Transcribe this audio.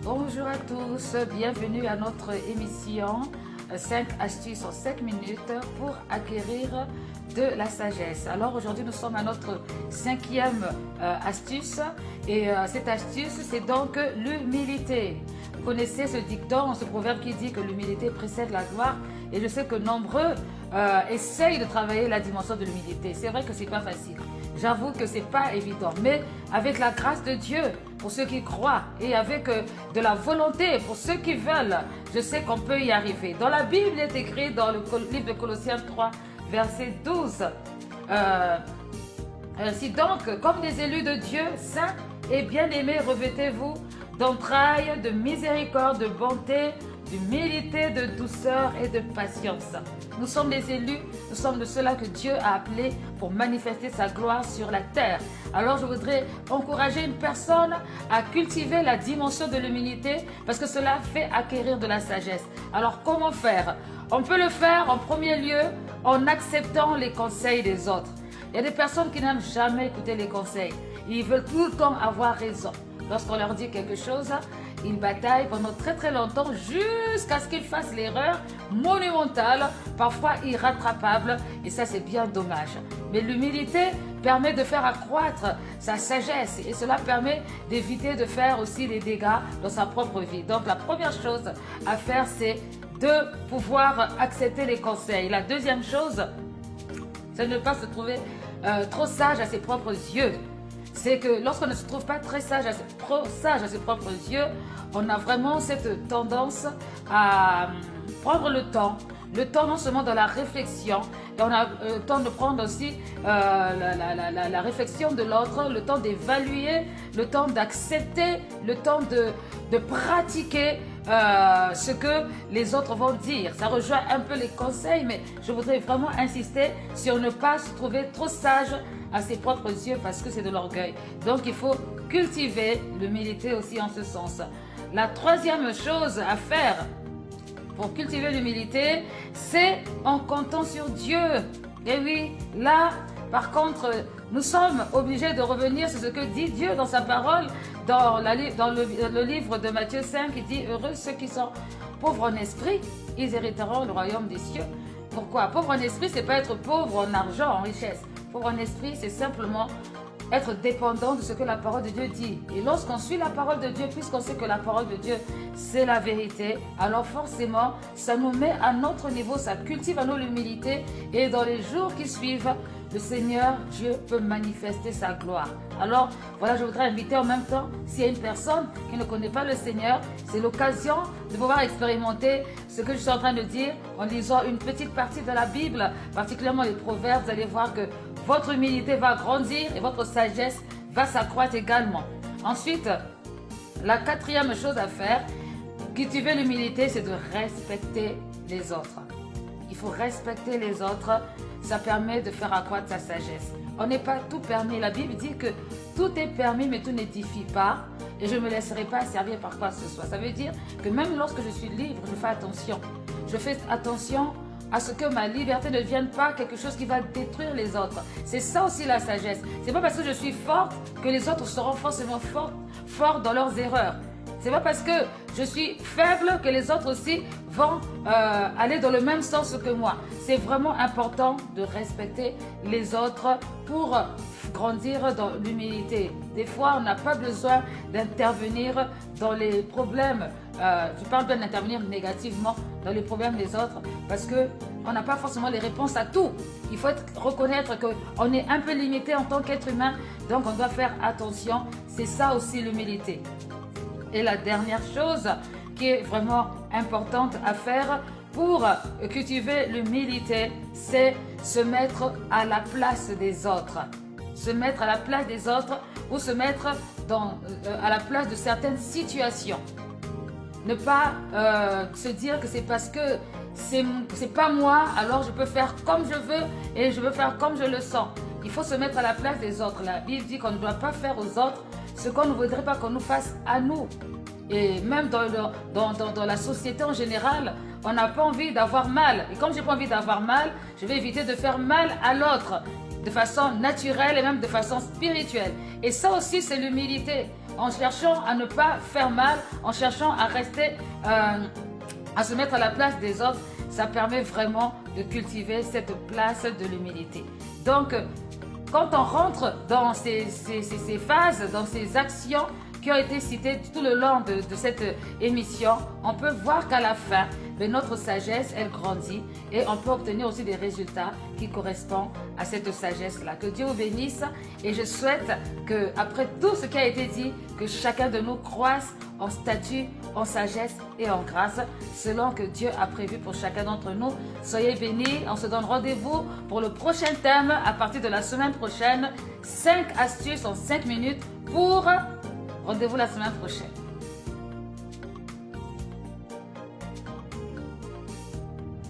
Bonjour à tous, bienvenue à notre émission 5 astuces en 5 minutes pour acquérir de la sagesse. Alors aujourd'hui nous sommes à notre 5e astuce et cette astuce c'est donc l'humilité. Vous connaissez ce dicton, ce proverbe qui dit que l'humilité précède la gloire et je sais que nombreux essayent de travailler la dimension de l'humilité. C'est vrai que c'est pas facile. J'avoue que c'est pas évident, mais avec la grâce de Dieu, pour ceux qui croient, et avec de la volonté, pour ceux qui veulent, je sais qu'on peut y arriver. Dans la Bible, il est écrit dans le livre de Colossiens 3, verset 12. Ainsi donc, comme des élus de Dieu, saints et bien-aimés, revêtez-vous d'entrailles, de miséricorde, de bonté, d'humilité, de douceur et de patience. Nous sommes des élus, nous sommes de ceux-là que Dieu a appelés pour manifester sa gloire sur la terre. Alors je voudrais encourager une personne à cultiver la dimension de l'humilité parce que cela fait acquérir de la sagesse. Alors comment faire? On peut le faire en premier lieu en acceptant les conseils des autres. Il y a des personnes qui n'aiment jamais écouter les conseils. Ils veulent tout le temps avoir raison. Lorsqu'on leur dit quelque chose, ils bataillent pendant très longtemps jusqu'à ce qu'ils fassent l'erreur monumentale, parfois irrattrapable, et ça c'est bien dommage. Mais l'humilité permet de faire accroître sa sagesse et cela permet d'éviter de faire aussi des dégâts dans sa propre vie. Donc la première chose à faire c'est de pouvoir accepter les conseils. La deuxième chose, c'est de ne pas se trouver trop sage à ses propres yeux. C'est que lorsqu'on ne se trouve pas très sage à ses propres yeux, on a vraiment cette tendance à prendre le temps non seulement dans la réflexion, et on a le temps de prendre aussi la réflexion de l'autre, le temps d'évaluer, le temps d'accepter, le temps de pratiquer ce que les autres vont dire. Ça rejoint un peu les conseils, mais je voudrais vraiment insister sur ne pas se trouver trop sage à ses propres yeux parce que c'est de l'orgueil. Donc il faut cultiver l'humilité aussi en ce sens. La troisième chose à faire pour cultiver l'humilité, c'est en comptant sur Dieu. Et oui, là, par contre, nous sommes obligés de revenir sur ce que dit Dieu dans sa parole, dans le livre de Matthieu 5, il dit « Heureux ceux qui sont pauvres en esprit, ils hériteront le royaume des cieux ». Pourquoi? Pauvre en esprit, c'est pas être pauvre en argent, en richesse. Pauvre en esprit, c'est simplement être dépendant de ce que la parole de Dieu dit. Et lorsqu'on suit la parole de Dieu, puisqu'on sait que la parole de Dieu, c'est la vérité, alors forcément, ça nous met à notre niveau, ça cultive à nous l'humilité. Et dans les jours qui suivent, le Seigneur, Dieu peut manifester sa gloire. Alors, voilà, je voudrais inviter en même temps, s'il y a une personne qui ne connaît pas le Seigneur, c'est l'occasion de pouvoir expérimenter ce que je suis en train de dire en lisant une petite partie de la Bible, particulièrement les Proverbes. Vous allez voir que votre humilité va grandir et votre sagesse va s'accroître également. Ensuite, la quatrième chose à faire, cultiver l'humilité, c'est de respecter les autres. Il faut respecter les autres, ça permet de faire accroître sa sagesse. On n'est pas tout permis. La Bible dit que tout est permis, mais tout n'édifie pas. Et je ne me laisserai pas servir par quoi que ce soit. Ça veut dire que même lorsque je suis libre, je fais attention. Je fais attention à ce que ma liberté ne devienne pas quelque chose qui va détruire les autres. C'est ça aussi la sagesse. C'est pas parce que je suis forte que les autres seront forcément forts dans leurs erreurs. C'est pas parce que je suis faible que les autres aussi vont aller dans le même sens que moi. C'est vraiment important de respecter les autres pour grandir dans l'humilité. Des fois, on n'a pas besoin d'intervenir dans les problèmes. Je parle bien d'intervenir négativement dans les problèmes des autres parce qu'on n'a pas forcément les réponses à tout. Il faut reconnaître qu'on est un peu limité en tant qu'être humain, donc on doit faire attention. C'est ça aussi l'humilité. Et la dernière chose qui est vraiment importante à faire pour cultiver l'humilité, c'est se mettre à la place des autres. Se mettre à la place des autres ou se mettre à la place de certaines situations. Ne pas se dire que c'est parce que c'est pas moi, alors je peux faire comme je veux et je veux faire comme je le sens. Il faut se mettre à la place des autres. La Bible dit qu'on ne doit pas faire aux autres ce qu'on ne voudrait pas qu'on nous fasse à nous. Et même dans la société en général, on n'a pas envie d'avoir mal. Et comme je n'ai pas envie d'avoir mal, je vais éviter de faire mal à l'autre de façon naturelle et même de façon spirituelle. Et ça aussi, c'est l'humilité. en cherchant à ne pas faire mal, en cherchant à rester, à se mettre à la place des autres, ça permet vraiment de cultiver cette place de l'humilité. Donc, quand on rentre dans ces phases, dans ces actions qui ont été citées tout le long de cette émission, on peut voir qu'à la fin, notre sagesse, elle grandit et on peut obtenir aussi des résultats qui correspondent à cette sagesse-là. Que Dieu vous bénisse et je souhaite que, après tout ce qui a été dit, que chacun de nous croisse en statut, en sagesse et en grâce, selon que Dieu a prévu pour chacun d'entre nous. Soyez bénis, on se donne rendez-vous pour le prochain thème à partir de la semaine prochaine. 5 astuces en 5 minutes pour... Rendez-vous la semaine prochaine.